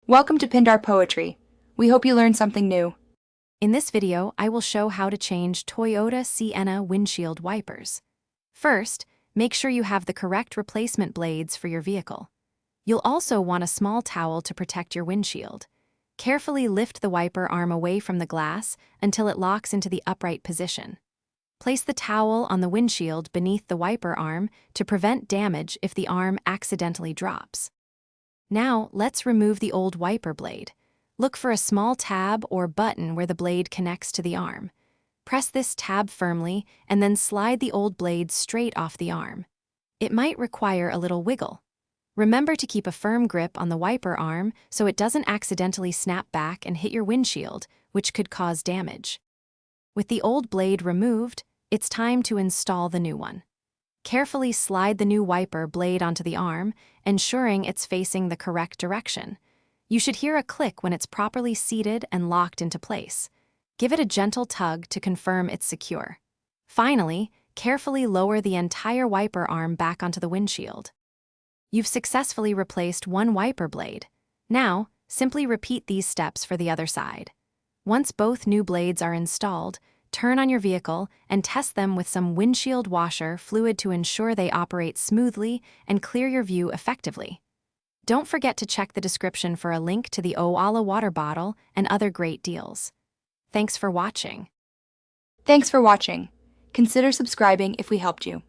Welcome to Pindar Poetry. We hope you learned something new. In this video, I will show how to change Toyota Sienna windshield wipers. First, make sure you have the correct replacement blades for your vehicle. You'll also want a small towel to protect your windshield. Carefully lift the wiper arm away from the glass until it locks into the upright position. Place the towel on the windshield beneath the wiper arm to prevent damage if the arm accidentally drops. Now, let's remove the old wiper blade. Look for a small tab or button where the blade connects to the arm. Press this tab firmly and then slide the old blade straight off the arm. It might require a little wiggle. Remember to keep a firm grip on the wiper arm so it doesn't accidentally snap back and hit your windshield, which could cause damage. With the old blade removed, it's time to install the new one. Carefully slide the new wiper blade onto the arm, ensuring it's facing the correct direction. You should hear a click when it's properly seated and locked into place. Give it a gentle tug to confirm it's secure. Finally, carefully lower the entire wiper arm back onto the windshield. You've successfully replaced one wiper blade. Now, simply repeat these steps for the other side. Once both new blades are installed, turn on your vehicle and test them with some windshield washer fluid to ensure they operate smoothly and clear your view effectively. Don't forget to check the description for a link to the Oala water bottle and other great deals. Thanks for watching. Thanks for watching. Consider subscribing if we helped you.